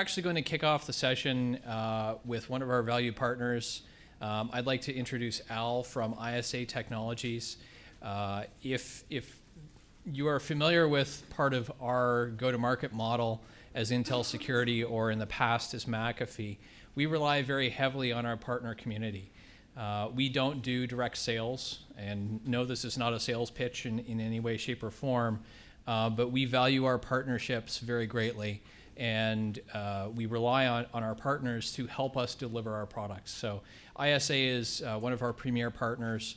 actually going to kick off the session with one of our valued partners. I'd like to introduce Al from ISA Technologies. If you are familiar with part of our go-to-market model as Intel Security or in the past as McAfee, we rely very heavily on our partner community. We don't do direct sales, and no, this is not a sales pitch in any way, shape, or form, but we value our partnerships very greatly, and we rely on our partners to help us deliver our products. So ISA is one of our premier partners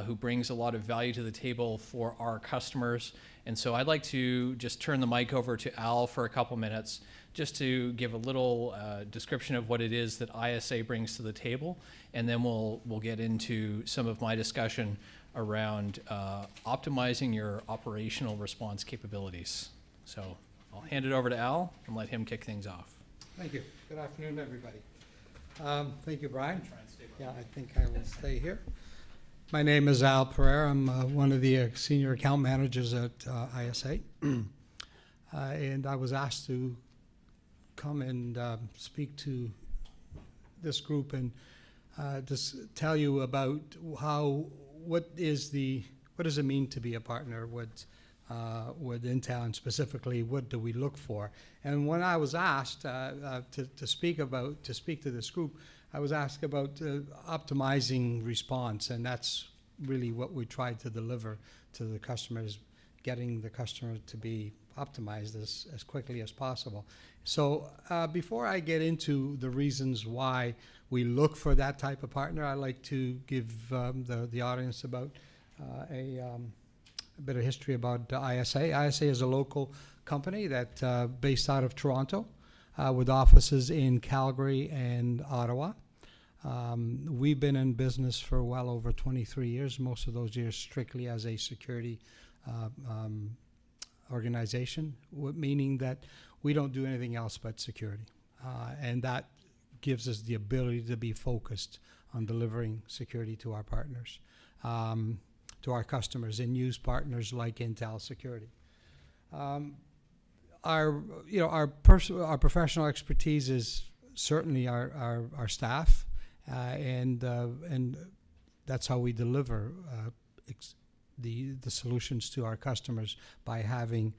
who brings a lot of value to the table for our customers. And so I'd like to just turn the mic over to Al for a couple minutes just to give a little description of what it is that ISA brings to the table, and then we'll get into some of my discussion around optimizing your operational response capabilities. So I'll hand it over to Al and let him kick things off. Thank you. Good afternoon, everybody. Thank you, Brian. Yeah, I think I will stay here. My name is Al Pereira. I'm one of the senior account managers at ISA. And I was asked to come and speak to this group and just tell you about what does it mean to be a partner with Intel, and specifically what do we look for. And when I was asked to speak to this group, I was asked about optimizing response, and that's really what we tried to deliver to the customers, getting the customer to be optimized as quickly as possible. So before I get into the reasons why we look for that type of partner, I'd like to give the audience about a bit of history about ISA. ISA is a local company that based out of Toronto with offices in Calgary and Ottawa. We've been in business for well over 23 years, most of those years strictly as a security organization, meaning that we don't do anything else but security. And that gives us the ability to be focused on delivering security to our partners, to our customers, and use partners like Intel Security. Our professional expertise is certainly our staff, and that's how we deliver the solutions to our customers, by having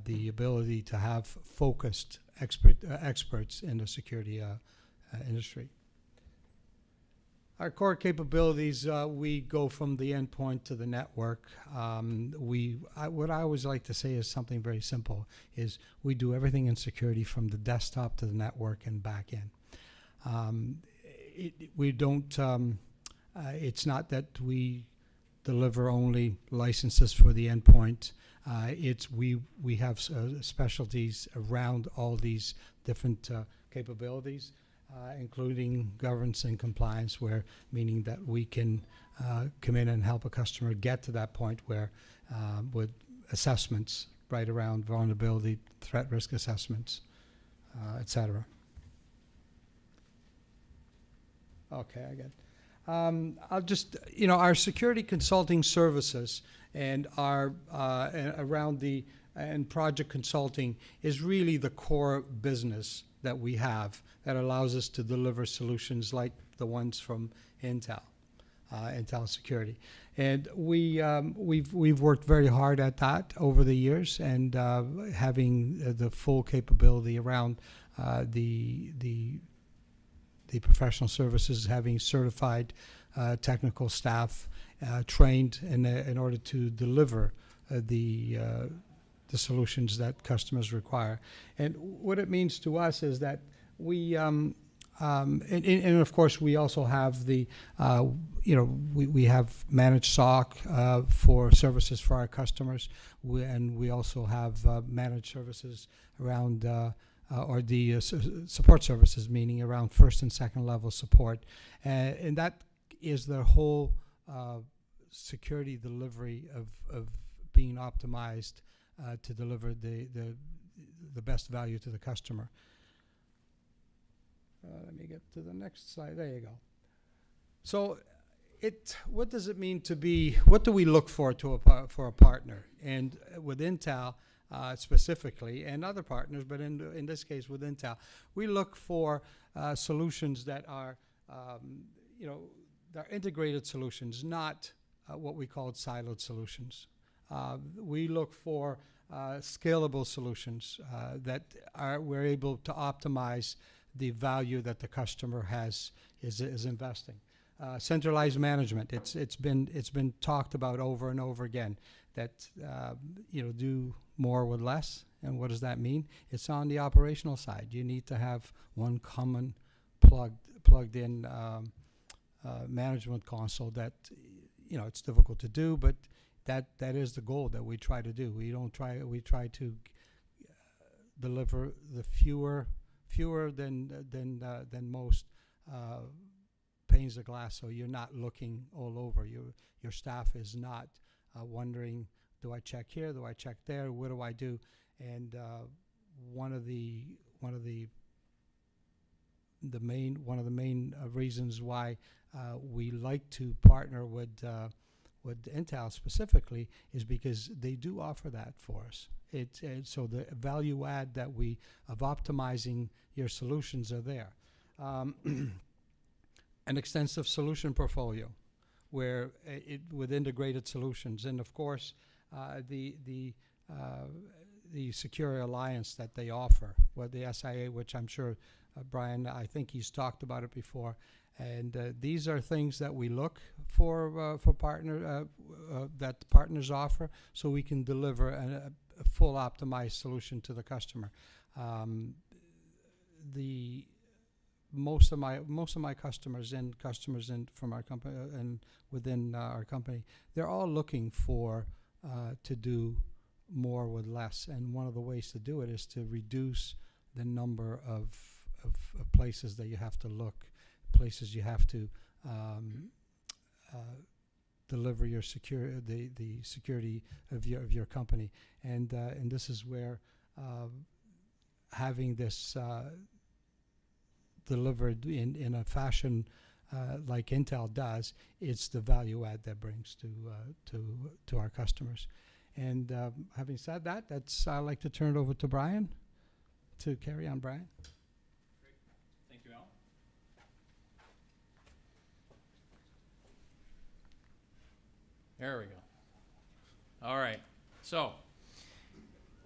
the ability to have focused experts in the security industry. Our core capabilities, we go from the endpoint to the network. What I always like to say is something very simple, is we do everything in security from the desktop to the network and back in. We don't, it's not that we deliver only licenses for the endpoint. We have specialties around all these different capabilities, including governance and compliance, meaning that we can come in and help a customer get to that point where, with assessments right around vulnerability, threat risk assessments, et cetera. Okay, I get it. I'll just, our security consulting services and our and project consulting is really the core business that we have that allows us to deliver solutions like the ones from Intel Security. And we've worked very hard at that over the years, and having the full capability around the professional services, having certified technical staff trained in order to deliver the solutions that customers require. And what it means to us is that we, and of course we also have we have managed SOC for services for our customers, and we also have managed services around or the support services, meaning around first and second level support. And that is the whole security delivery of being optimized to deliver the best value to the customer. Let me get to the next slide. There you go. So what does it mean to be, what do we look for for a partner? And with Intel, specifically, and other partners, but in this case with Intel, we look for solutions that are, they're integrated solutions, not what we call siloed solutions. We look for scalable solutions that we're able to optimize the value that the customer is investing. Centralized management. It's been talked about over and over again that do more with less. And what does that mean? It's on the operational side. You need to have one common plugged in management console that it's difficult to do, but that is the goal that we try to do. We try to deliver the fewer than most panes of glass, so you're not looking all over. Your staff is not wondering, do I check here? Do I check there? What do I do? And one of the main reasons why we like to partner with Intel specifically is because they do offer that for us. So the value add of optimizing your solutions are there. An extensive solution portfolio with integrated solutions, and of course the secure alliance that they offer, the SIA, which I'm sure Brian, I think he's talked about it before, and these are things that we look for that partners offer, so we can deliver a full optimized solution to the customer. Most of my customers from our company and within our company, they're all looking for to do more with less, and one of the ways to do it is to reduce the number of places that you have to look, places you have to deliver your the security of your company, and this is where having this delivered in a fashion like Intel does, it's the value add that brings to our customers. And having said that, I'd like to turn it over to Brian to carry on. Brian. Great. Thank you, Al. There we go. All right. So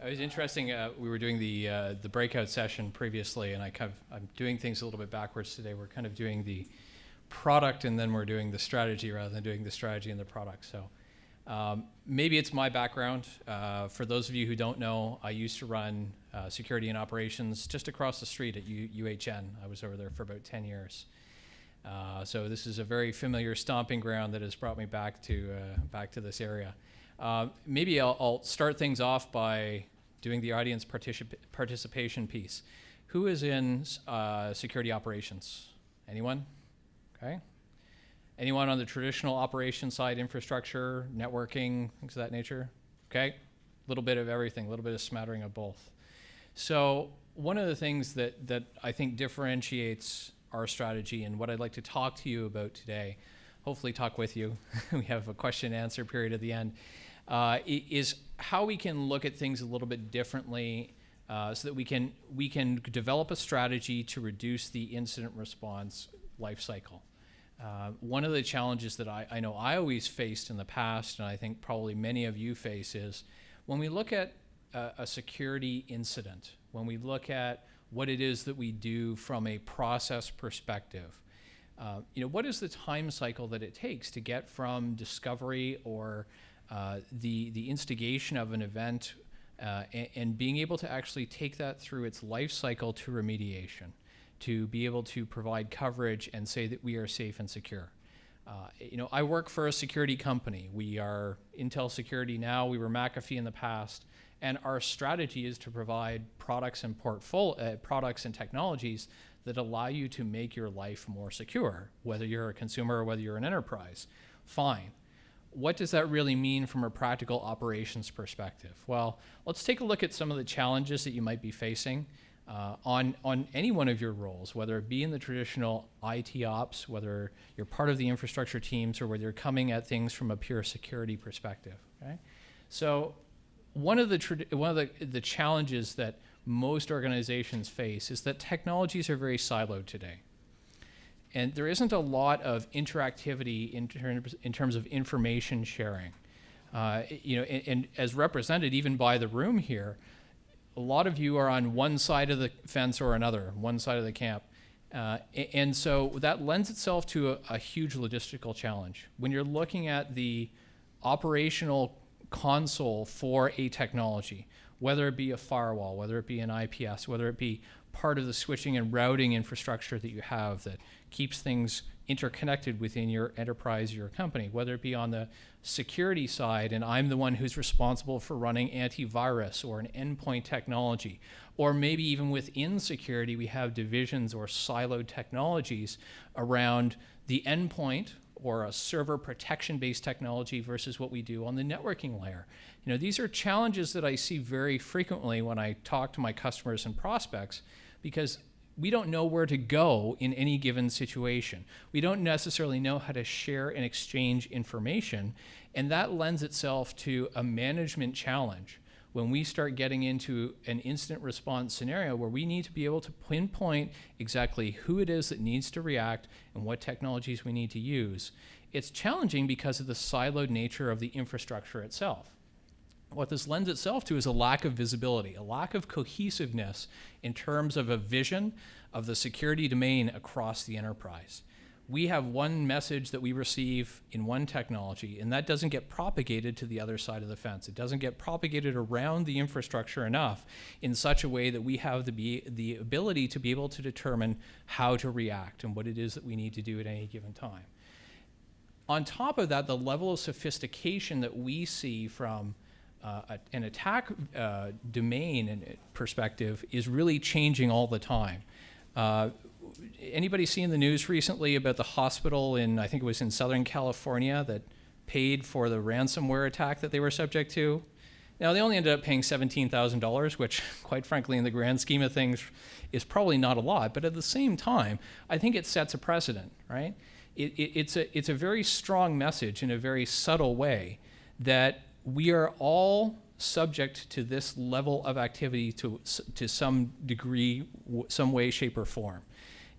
it was interesting. We were doing the breakout session previously, and I'm doing things a little bit backwards today. We're kind of doing the product, and then we're doing the strategy rather than doing the strategy and the product. So maybe it's my background. For those of you who don't know, I used to run security and operations just across the street at UHN. I was over there for about 10 years. So this is a very familiar stomping ground that has brought me back to this area. Maybe I'll start things off by doing the audience participation piece. Who is in security operations? Anyone? Okay. Anyone on the traditional operations side, infrastructure, networking, things of that nature? Okay. A little bit of everything, a little bit of smattering of both. So one of the things that I think differentiates our strategy and what I'd like to talk to you about today, hopefully talk with you, we have a question and answer period at the end, is how we can look at things a little bit differently so that we can develop a strategy to reduce the incident response life cycle. One of the challenges that I know I always faced in the past, and I think probably many of you face, is when we look at a security incident, when we look at what it is that we do from a process perspective, what is the time cycle that it takes to get from discovery or the instigation of an event and being able to actually take that through its life cycle to remediation, to be able to provide coverage and say that we are safe and secure. I work for a security company. We are Intel Security now. We were McAfee in the past. And our strategy is to provide products and products and technologies that allow you to make your life more secure, whether you're a consumer or whether you're an enterprise. Fine. What does that really mean from a practical operations perspective? Well, let's take a look at some of the challenges that you might be facing on any one of your roles, whether it be in the traditional IT ops, whether you're part of the infrastructure teams, or whether you're coming at things from a pure security perspective. Okay? So one of the challenges that most organizations face is that technologies are very siloed today. And there isn't a lot of interactivity in terms of information sharing. And as represented even by the room here, a lot of you are on one side of the fence or another, one side of the camp. And so that lends itself to a huge logistical challenge. When you're looking at the operational console for a technology, whether it be a firewall, whether it be an IPS, whether it be part of the switching and routing infrastructure that you have that keeps things interconnected within your enterprise, your company, whether it be on the security side, and I'm the one who's responsible for running antivirus or an endpoint technology, or maybe even within security, we have divisions or siloed technologies around the endpoint or a server protection-based technology versus what we do on the networking layer. These are challenges that I see very frequently when I talk to my customers and prospects, because we don't know where to go in any given situation. We don't necessarily know how to share and exchange information, and that lends itself to a management challenge when we start getting into an incident response scenario where we need to be able to pinpoint exactly who it is that needs to react and what technologies we need to use. It's challenging because of the siloed nature of the infrastructure itself. What this lends itself to is a lack of visibility, a lack of cohesiveness in terms of a vision of the security domain across the enterprise. We have one message that we receive in one technology, and that doesn't get propagated to the other side of the fence. It doesn't get propagated around the infrastructure enough in such a way that we have the ability to be able to determine how to react and what it is that we need to do at any given time. On top of that, the level of sophistication that we see from an attack domain and perspective is really changing all the time. Anybody seen the news recently about the hospital in, I think it was in Southern California, that paid for the ransomware attack that they were subject to? Now, they only ended up paying $17,000, which, quite frankly, in the grand scheme of things, is probably not a lot. But at the same time, I think it sets a precedent, right? It's a very strong message in a very subtle way that we are all subject to this level of activity to some degree, some way, shape, or form.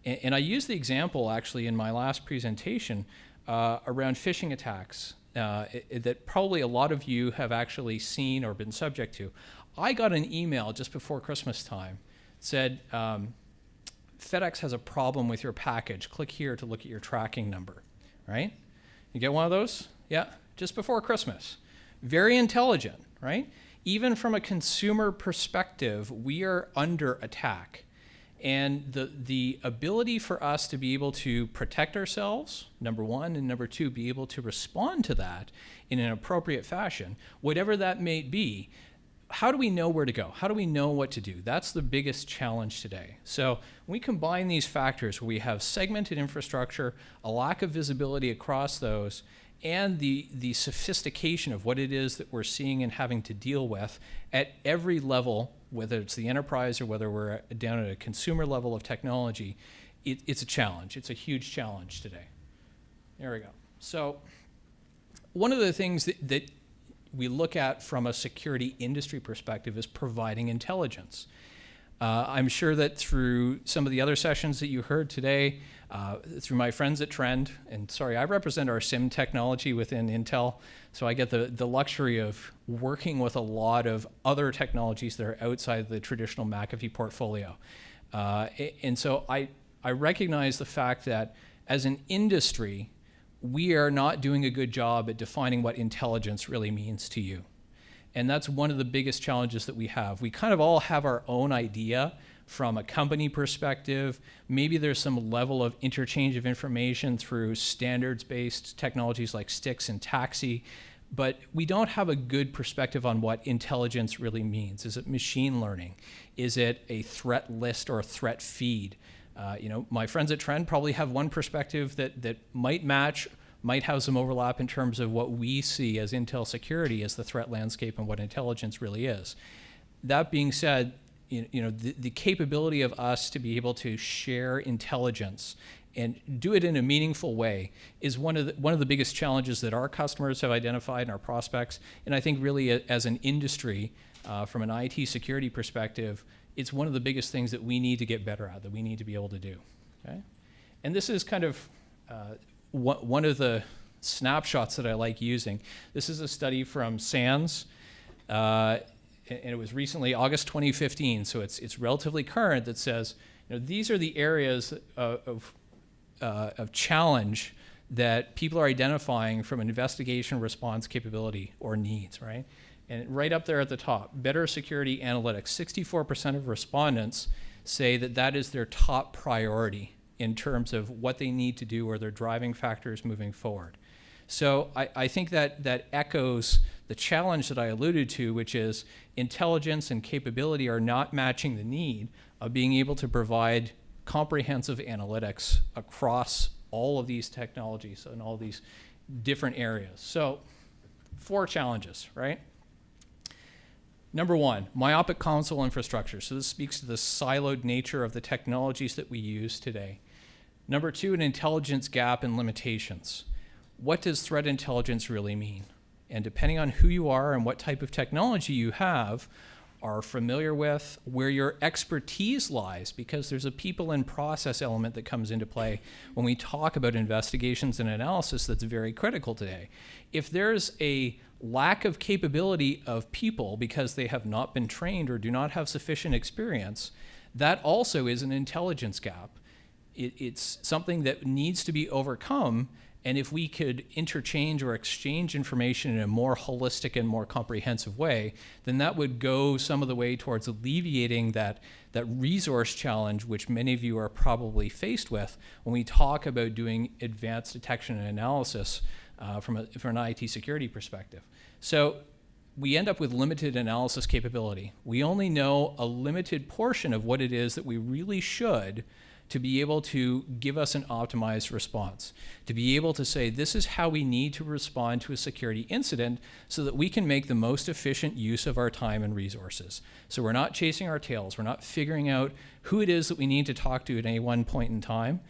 And I used the example actually in my last presentation around phishing attacks that probably a lot of you have actually seen or been subject to. I got an email just before Christmas time that said, FedEx has a problem with your package. Click here to look at your tracking number, right? You get one of those? Yeah, just before Christmas. Very intelligent, right? Even from a consumer perspective, we are under attack. And the ability for us to be able to protect ourselves, number one, and number two, be able to respond to that in an appropriate fashion, whatever that may be, how do we know where to go? How do we know what to do? That's the biggest challenge today. So when we combine these factors where we have segmented infrastructure, a lack of visibility across those, and the sophistication of what it is that we're seeing and having to deal with at every level, whether it's the enterprise or whether we're down at a consumer level of technology, it's a challenge. It's a huge challenge today. There we go. So one of the things that we look at from a security industry perspective is providing intelligence. I'm sure that through some of the other sessions that you heard today, through my friends at Trend, and sorry, I represent our SIM technology within Intel, so I get the luxury of working with a lot of other technologies that are outside the traditional McAfee portfolio. And so I recognize the fact that as an industry, we are not doing a good job at defining what intelligence really means to you. And that's one of the biggest challenges that we have. We kind of all have our own idea from a company perspective. Maybe there's some level of interchange of information through standards-based technologies like STIX and TAXI, but we don't have a good perspective on what intelligence really means. Is it machine learning? Is it a threat list or a threat feed? My friends at Trend probably have one perspective that might match, might have some overlap in terms of what we see as Intel security as the threat landscape and what intelligence really is. That being said, the capability of us to be able to share intelligence and do it in a meaningful way is one of the biggest challenges that our customers have identified and our prospects. And I think really as an industry, from an IT security perspective, it's one of the biggest things that we need to get better at, that we need to be able to do. Okay? And this is kind of one of the snapshots that I like using. This is a study from SANS, and it was recently August 2015, so it's relatively current, that says, these are the areas of challenge that people are identifying from an investigation response capability or needs, right? And right up there at the top, better security analytics. 64% of respondents say that that is their top priority in terms of what they need to do or their driving factors moving forward. So I think that echoes the challenge that I alluded to, which is intelligence and capability are not matching the need of being able to provide comprehensive analytics across all of these technologies and all these different areas. So 4 challenges, right? Number 1, myopic console infrastructure. So this speaks to the siloed nature of the technologies that we use today. Number 2, an intelligence gap and limitations. What does threat intelligence really mean? And depending on who you are and what type of technology you have, are familiar with, where your expertise lies, because there's a people and process element that comes into play when we talk about investigations and analysis that's very critical today. If there's a lack of capability of people because they have not been trained or do not have sufficient experience, that also is an intelligence gap. It's something that needs to be overcome, and if we could interchange or exchange information in a more holistic and more comprehensive way, then that would go some of the way towards alleviating that resource challenge, which many of you are probably faced with when we talk about doing advanced detection and analysis from an IT security perspective. So we end up with limited analysis capability. We only know a limited portion of what it is that we really should to be able to give us an optimized response, to be able to say this is how we need to respond to a security incident so that we can make the most efficient use of our time and resources. So we're not chasing our tails. We're not figuring out who it is that we need to talk to at any one point in time.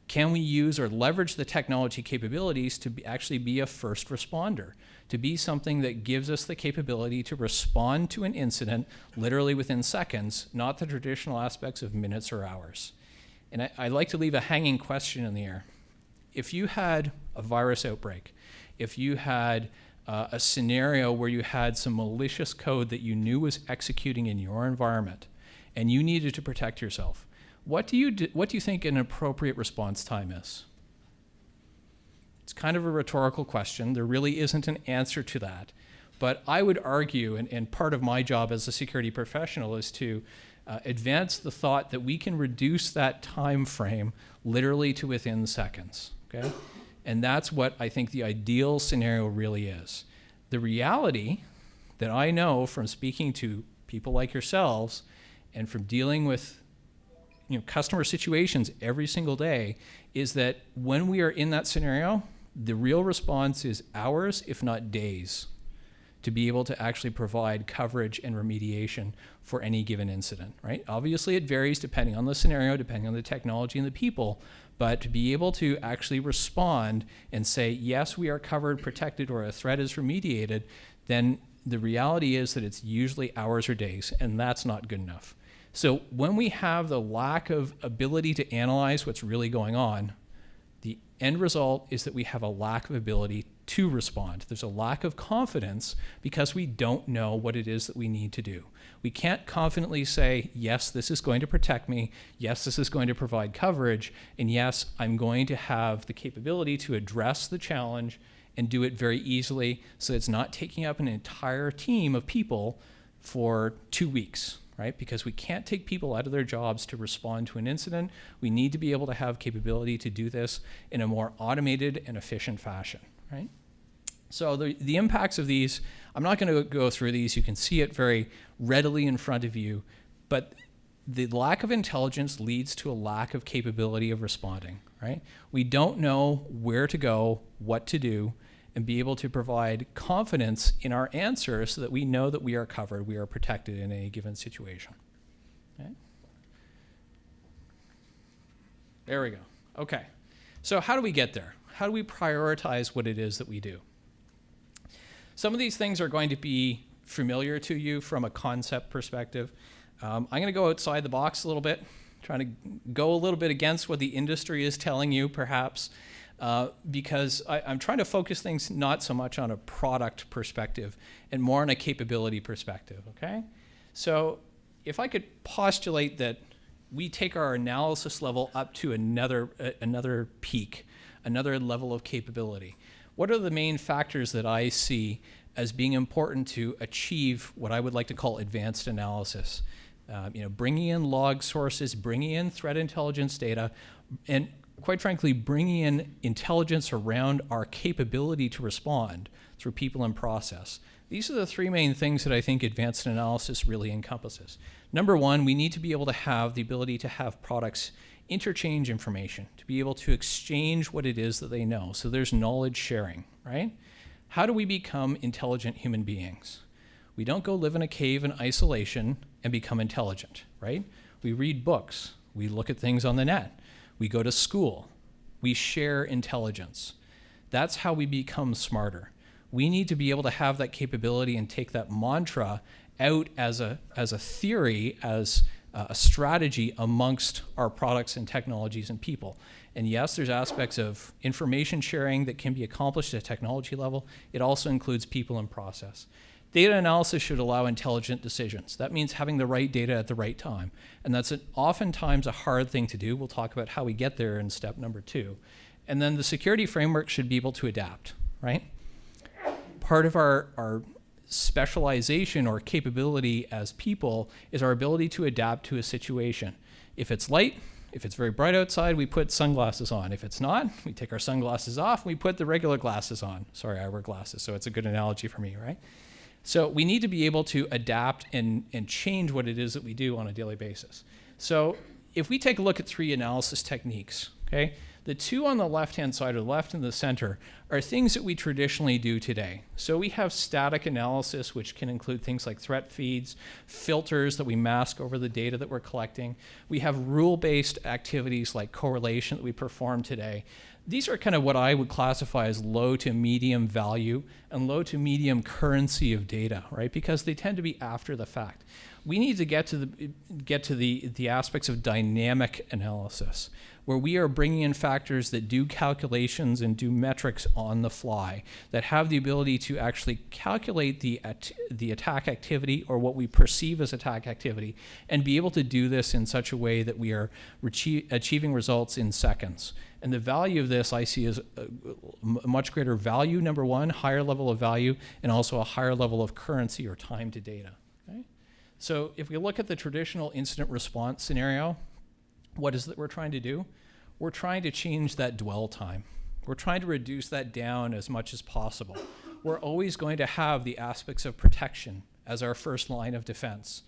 Can we use or leverage the technology capabilities to actually be a first responder, to be something that gives us the capability to respond to an incident literally within seconds, not the traditional aspects of minutes or hours? And I like to leave a hanging question in the air. If you had a virus outbreak, if you had a scenario where you had some malicious code that you knew was executing in your environment and you needed to protect yourself, what do you think an appropriate response time is? It's kind of a rhetorical question. There really isn't an answer to that. But I would argue, and part of my job as a security professional is to advance the thought that we can reduce that time frame literally to within seconds, okay? And that's what I think the ideal scenario really is. The reality that I know from speaking to people like yourselves and from dealing with customer situations every single day is that when we are in that scenario, the real response is hours, if not days, to be able to actually provide coverage and remediation for any given incident, right? Obviously, it varies depending on the scenario, depending on the technology and the people, but to be able to actually respond and say, yes, we are covered, protected, or a threat is remediated, then the reality is that it's usually hours or days, and that's not good enough. So when we have the lack of ability to analyze what's really going on, the end result is that we have a lack of ability to respond. There's a lack of confidence because we don't know what it is that we need to do. We can't confidently say, yes, this is going to protect me, yes, this is going to provide coverage, and yes, I'm going to have the capability to address the challenge and do it very easily so it's not taking up an entire team of people for 2 weeks. Right? Because we can't take people out of their jobs to respond to an incident. We need to be able to have capability to do this in a more automated and efficient fashion, right? So the impacts of these, I'm not going to go through these. You can see it very readily in front of you, but the lack of intelligence leads to a lack of capability of responding, right? We don't know where to go, what to do, and be able to provide confidence in our answer so that we know that we are covered, we are protected in any given situation. Okay? There we go. Okay, so how do we get there? How do we prioritize what it is that we do? Some of these things are going to be familiar to you from a concept perspective. I'm going to go outside the box a little bit, trying to go a little bit against what the industry is telling you, perhaps, because I'm trying to focus things not so much on a product perspective and more on a capability perspective, okay? So if I could postulate that we take our analysis level up to another peak, another level of capability, what are the main factors that I see as being important to achieve what I would like to call advanced analysis? Bringing in log sources, bringing in threat intelligence data, and quite frankly, bringing in intelligence around our capability to respond through people and process. These are the three main things that I think advanced analysis really encompasses. Number one, we need to be able to have the ability to have products interchange information, to be able to exchange what it is that they know. So there's knowledge sharing, right? How do we become intelligent human beings? We don't go live in a cave in isolation and become intelligent, right? We read books. We look at things on the net. We go to school. We share intelligence. That's how we become smarter. We need to be able to have that capability and take that mantra out as a theory, as a strategy amongst our products and technologies and people. And yes, there's aspects of information sharing that can be accomplished at a technology level. It also includes people and process. Data analysis should allow intelligent decisions. That means having the right data at the right time. And that's oftentimes a hard thing to do. We'll talk about how we get there in step number 2. And then the security framework should be able to adapt, right? Part of our specialization or capability as people is our ability to adapt to a situation. If it's light, if it's very bright outside, we put sunglasses on. If it's not, we take our sunglasses off, we put the regular glasses on. Sorry, I wear glasses, so it's a good analogy for me, right? So we need to be able to adapt and change what it is that we do on a daily basis. So if we take a look at 3 analysis techniques, okay? The 2 on the left-hand side, or the left and the center, are things that we traditionally do today. So we have static analysis, which can include things like threat feeds, filters that we mask over the data that we're collecting. We have rule-based activities like correlation that we perform today. These are kind of what I would classify as low to medium value and low to medium currency of data, right? Because they tend to be after the fact. We need to get to the aspects of dynamic analysis, where we are bringing in factors that do calculations and do metrics on the fly, that have the ability to actually calculate the attack activity or what we perceive as attack activity, and be able to do this in such a way that we are achieving results in seconds. And the value of this I see as a much greater value, number one, higher level of value, and also a higher level of currency or time to data. Okay? So if we look at the traditional incident response scenario, what is it that we're trying to do? We're trying to change that dwell time. We're trying to reduce that down as much as possible. We're always going to have the aspects of protection as our first line of defense.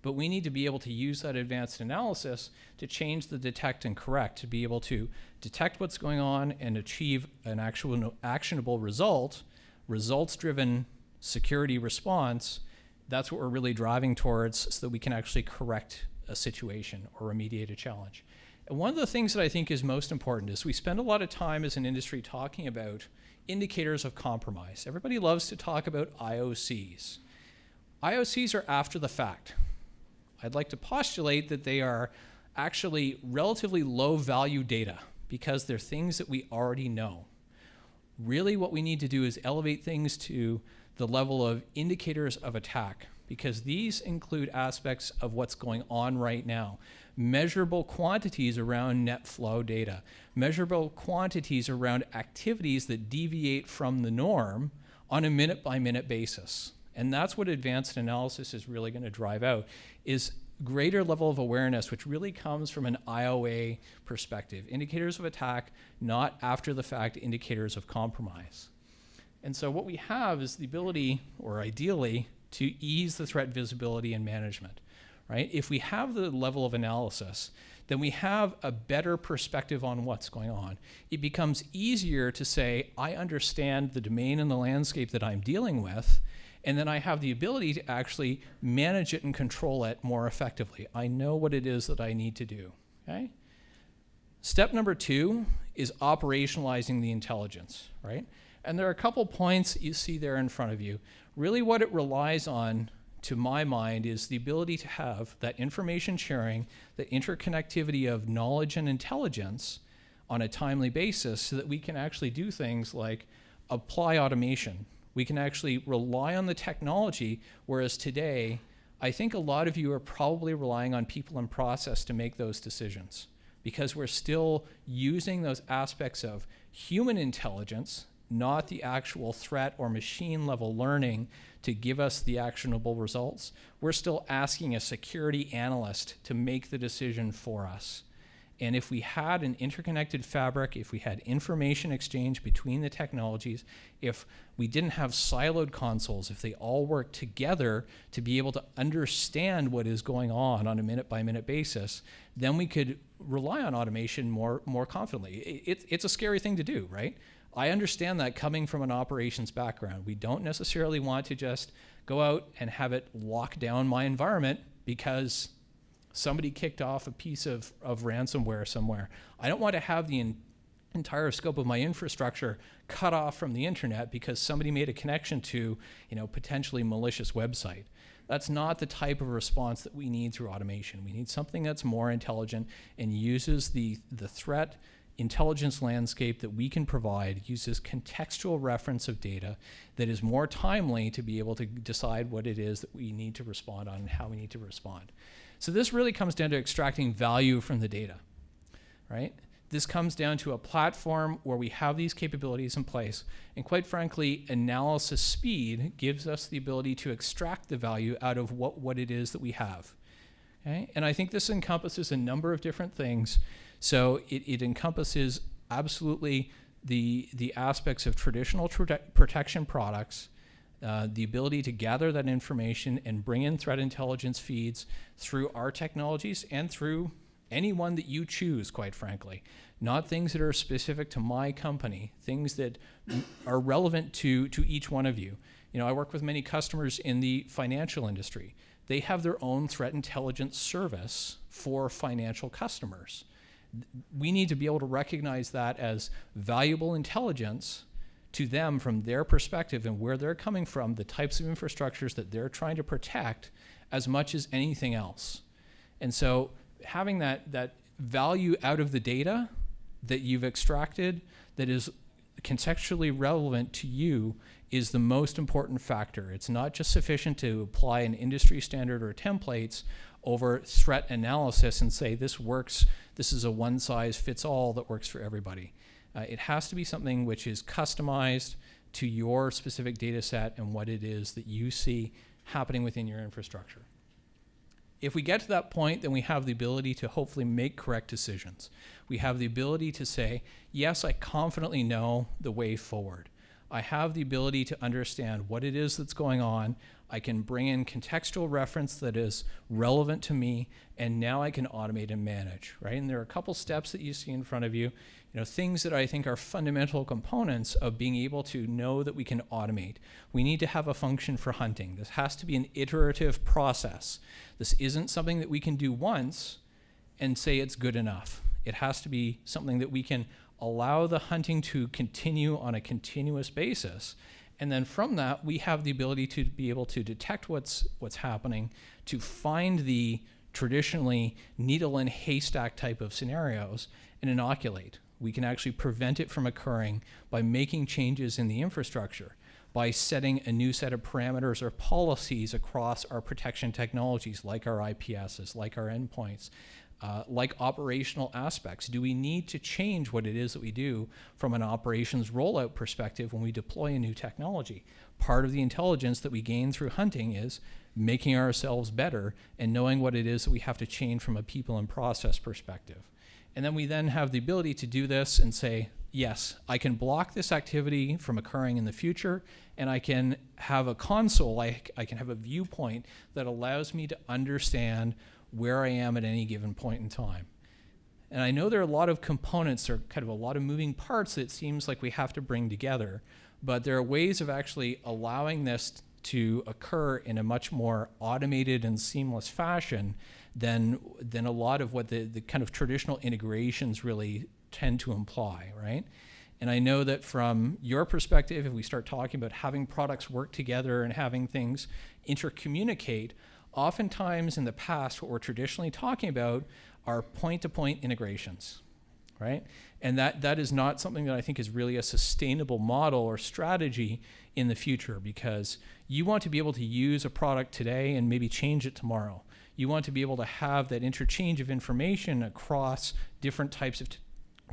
But we need to be able to use that advanced analysis to change the detect and correct, to be able to detect what's going on and achieve an actual actionable result, results-driven security response. That's what we're really driving towards, so that we can actually correct a situation or remediate a challenge. And one of the things that I think is most important is we spend a lot of time as an industry talking about indicators of compromise. Everybody loves to talk about IOCs. IOCs are after the fact. I'd like to postulate that they are actually relatively low value data because they're things that we already know. Really what we need to do is elevate things to the level of indicators of attack, because these include aspects of what's going on right now. Measurable quantities around net flow data, measurable quantities around activities that deviate from the norm on a minute-by-minute basis. And that's what advanced analysis is really going to drive out, is greater level of awareness, which really comes from an IOA perspective. Indicators of attack, not after the fact indicators of compromise. And so what we have is the ability, or ideally, to ease the threat visibility and management, right? If we have the level of analysis, then we have a better perspective on what's going on. It becomes easier to say, I understand the domain and the landscape that I'm dealing with, and then I have the ability to actually manage it and control it more effectively. I know what it is that I need to do, okay? Step number 2 is operationalizing the intelligence, right? And there are a couple points you see there in front of you. Really what it relies on, to my mind, is the ability to have that information sharing, the interconnectivity of knowledge and intelligence on a timely basis so that we can actually do things like apply automation. We can actually rely on the technology, whereas today, I think a lot of you are probably relying on people and process to make those decisions, because we're still using those aspects of human intelligence, not the actual threat or machine level learning to give us the actionable results. We're still asking a security analyst to make the decision for us. And if we had an interconnected fabric, if we had information exchange between the technologies, if we didn't have siloed consoles, if they all worked together to be able to understand what is going on a minute-by-minute basis, then we could rely on automation more confidently. It's a scary thing to do, right? I understand that coming from an operations background. We don't necessarily want to just go out and have it lock down my environment because somebody kicked off a piece of ransomware somewhere. I don't want to have the entire scope of my infrastructure cut off from the internet because somebody made a connection to, potentially malicious website. That's not the type of response that we need through automation. We need something that's more intelligent and uses the threat intelligence landscape that we can provide, uses contextual reference of data that is more timely to be able to decide what it is that we need to respond on and how we need to respond. So this really comes down to extracting value from the data, right? This comes down to a platform where we have these capabilities in place, and quite frankly, analysis speed gives us the ability to extract the value out of what it is that we have. Okay? And I think this encompasses a number of different things. So it encompasses absolutely the aspects of traditional protection products, the ability to gather that information and bring in threat intelligence feeds through our technologies and through anyone that you choose, quite frankly. Not things that are specific to my company, things that are relevant to each one of you. I work with many customers in the financial industry. They have their own threat intelligence service for financial customers. We need to be able to recognize that as valuable intelligence to them from their perspective and where they're coming from, the types of infrastructures that they're trying to protect as much as anything else. And so having that value out of the data that you've extracted that is contextually relevant to you is the most important factor. It's not just sufficient to apply an industry standard or templates over threat analysis and say this works, this is a one-size-fits-all that works for everybody. It has to be something which is customized to your specific data set and what it is that you see happening within your infrastructure. If we get to that point, then we have the ability to hopefully make correct decisions. We have the ability to say, yes, I confidently know the way forward. I have the ability to understand what it is that's going on. I can bring in contextual reference that is relevant to me, and now I can automate and manage, right? And there are a couple steps that you see in front of you, things that I think are fundamental components of being able to know that we can automate. We need to have a function for hunting. This has to be an iterative process. This isn't something that we can do once and say it's good enough. It has to be something that we can allow the hunting to continue on a continuous basis. And then from that, we have the ability to be able to detect what's happening, to find the traditionally needle and haystack type of scenarios and inoculate. We can actually prevent it from occurring by making changes in the infrastructure, by setting a new set of parameters or policies across our protection technologies, like our IPSs, like our endpoints, like operational aspects. Do we need to change what it is that we do from an operations rollout perspective when we deploy a new technology? Part of the intelligence that we gain through hunting is making ourselves better and knowing what it is that we have to change from a people and process perspective. And then we then have the ability to do this and say, yes, I can block this activity from occurring in the future, and I can have a console, I can have a viewpoint that allows me to understand where I am at any given point in time. And I know there are a lot of components, or kind of a lot of moving parts that it seems like we have to bring together, but there are ways of actually allowing this to occur in a much more automated and seamless fashion than a lot of what the kind of traditional integrations really tend to imply, right? And I know that from your perspective, if we start talking about having products work together and having things intercommunicate, oftentimes in the past, what we're traditionally talking about are point-to-point integrations, right? And that is not something that I think is really a sustainable model or strategy in the future, because you want to be able to use a product today and maybe change it tomorrow. You want to be able to have that interchange of information across different types of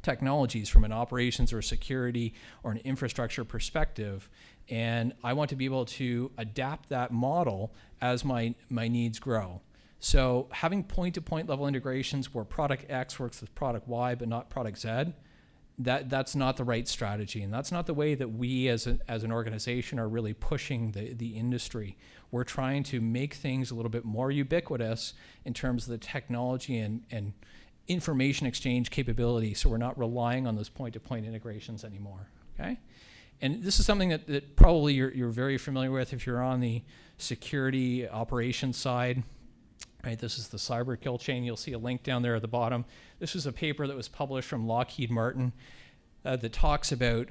technologies from an operations or security or an infrastructure perspective. And I want to be able to adapt that model as my needs grow. So having point-to-point level integrations where product X works with product Y but not product Z, that's not the right strategy, and that's not the way that we as an organization are really pushing the industry. We're trying to make things a little bit more ubiquitous in terms of the technology and information exchange capability, so we're not relying on those point-to-point integrations anymore, okay? And this is something that probably you're very familiar with if you're on the security operations side. Right, this is the cyber kill chain. You'll see a link down there at the bottom. This is a paper that was published from Lockheed Martin that talks about,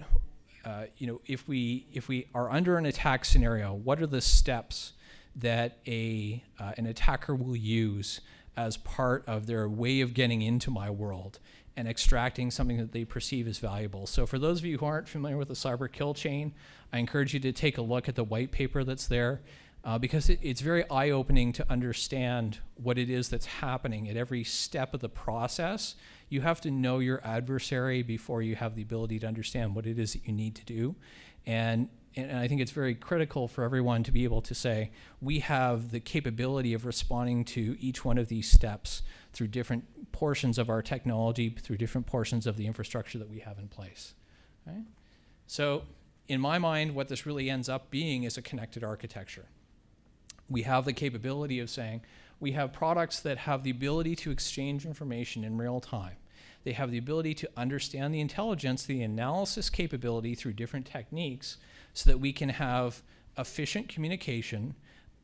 if we are under an attack scenario, what are the steps that an attacker will use as part of their way of getting into my world and extracting something that they perceive as valuable. So for those of you who aren't familiar with the cyber kill chain, I encourage you to take a look at the white paper that's there. Because it's very eye-opening to understand what it is that's happening at every step of the process. You have to know your adversary before you have the ability to understand what it is that you need to do. And I think it's very critical for everyone to be able to say, we have the capability of responding to each one of these steps through different portions of our technology, through different portions of the infrastructure that we have in place. Okay? So in my mind, what this really ends up being is a connected architecture. We have the capability of saying, we have products that have the ability to exchange information in real time. They have the ability to understand the intelligence, the analysis capability through different techniques so that we can have efficient communication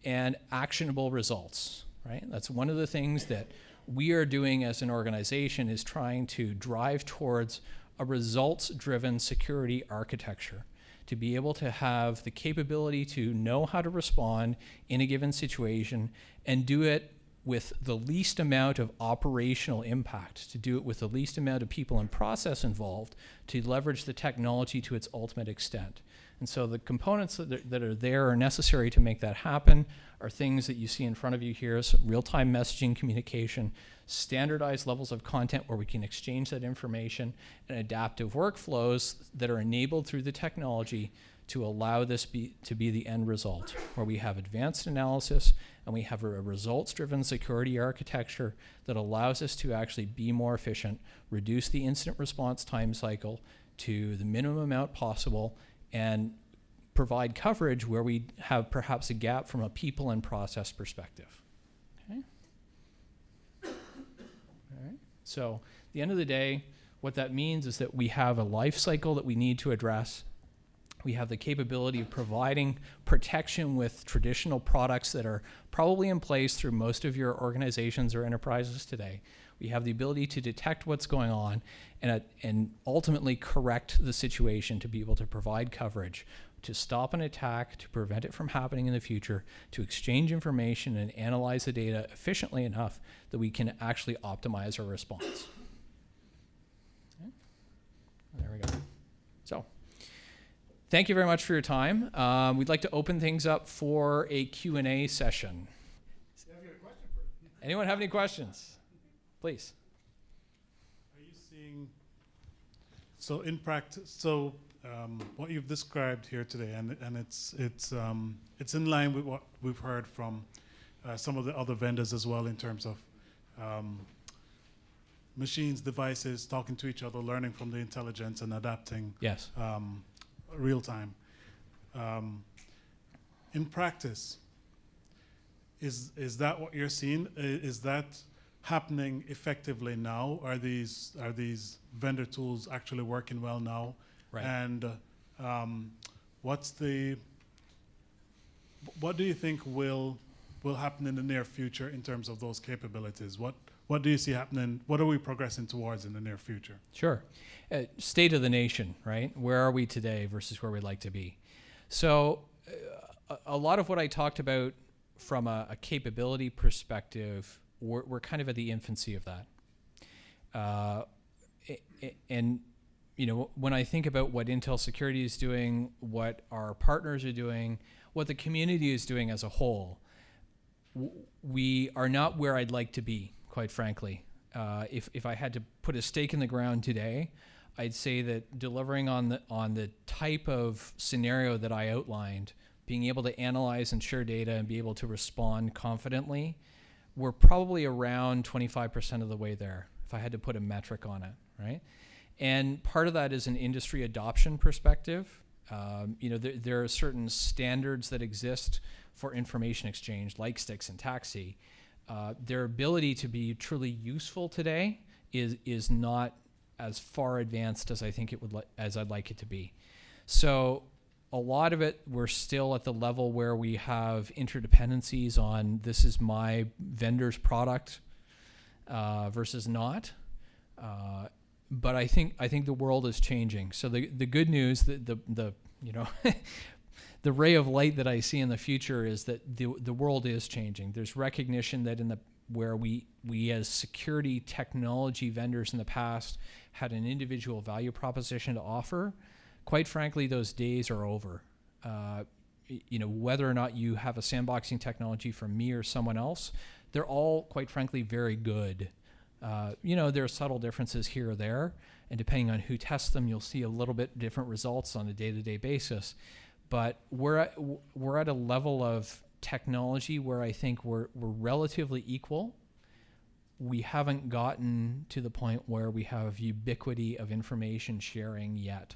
and actionable results, right? That's one of the things that we are doing as an organization, is trying to drive towards a results-driven security architecture, to be able to have the capability to know how to respond in a given situation and do it with the least amount of operational impact, to do it with the least amount of people and process involved, to leverage the technology to its ultimate extent. And so the components that are there are necessary to make that happen are things that you see in front of you here: so real-time messaging communication, standardized levels of content where we can exchange that information, and adaptive workflows that are enabled through the technology to allow this to be the end result, where we have advanced analysis and we have a results-driven security architecture that allows us to actually be more efficient, reduce the incident response time cycle to the minimum amount possible, and provide coverage where we have perhaps a gap from a people and process perspective. Okay? All right. So at the end of the day, what that means is that we have a life cycle that we need to address. We have the capability of providing protection with traditional products that are probably in place through most of your organizations or enterprises today. We have the ability to detect what's going on and ultimately correct the situation, to be able to provide coverage, to stop an attack, to prevent it from happening in the future, to exchange information and analyze the data efficiently enough that we can actually optimize our response. Okay. There we go. So, thank you very much for your time. We'd like to open things up for a Q&A session. Anyone have any questions? Please. Are you seeing, so in practice, what you've described here today, and it's in line with what we've heard from some of the other vendors as well, in terms of machines, devices, talking to each other, learning from the intelligence and adapting. Yes. Real time. In practice, is that what you're seeing? Is that happening effectively now? Are these vendor tools actually working well now? Right. And what's the what do you think will happen in the near future in terms of those capabilities? What do you see happening? What are we progressing towards in the near future? Sure. State of the nation, right? Where are we today versus where we'd like to be? So a lot of what I talked about from a capability perspective, we're kind of at the infancy of that. And you know, when I think about what Intel Security is doing, what our partners are doing, what the community is doing as a whole, we are not where I'd like to be, quite frankly. If I had to put a stake in the ground today, I'd say that delivering on the type of scenario that I outlined, being able to analyze and share data and be able to respond confidently, we're probably around 25% of the way there, if I had to put a metric on it, right? And part of that is an industry adoption perspective. You know, there are certain standards that exist for information exchange, like STIX and TAXI. Their ability to be truly useful today is not as far advanced as I think it would as I'd like it to be. So a lot of it, we're still at the level where we have interdependencies on this is my vendor's product versus not. But I think the world is changing. So the good news, the you know, the ray of light that I see in the future is that the world is changing. There's recognition that where we as security technology vendors in the past had an individual value proposition to offer, quite frankly, those days are over. You know, whether or not you have a sandboxing technology from me or someone else, they're all, quite frankly, very good. You know, there are subtle differences here or there, and depending on who tests them, you'll see a little bit different results on a day-to-day basis. But we're at a level of technology where I think we're relatively equal. We haven't gotten to the point where we have ubiquity of information sharing yet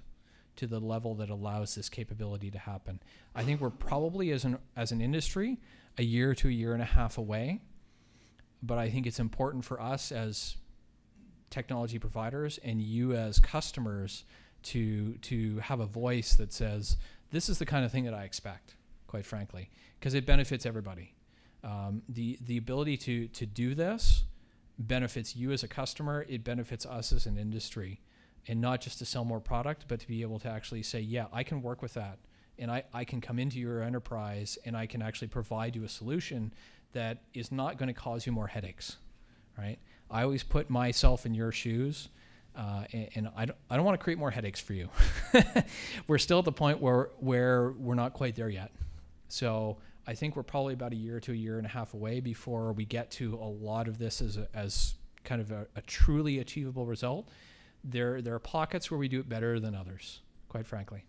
to the level that allows this capability to happen. I think we're probably, as an industry, a year to a year and a half away. But I think it's important for us as technology providers and you as customers to have a voice that says, this is the kind of thing that I expect, quite frankly, because it benefits everybody. The ability to do this benefits you as a customer, it benefits us as an industry, and not just to sell more product, but to be able to actually say, yeah, I can work with that, and I can come into your enterprise and I can actually provide you a solution that is not going to cause you more headaches, right? I always put myself in your shoes, and I don't want to create more headaches for you. We're still at the point where we're not quite there yet. So I think we're probably about a year to a year and a half away before we get to a lot of this as kind of a truly achievable result. There are pockets where we do it better than others, quite frankly.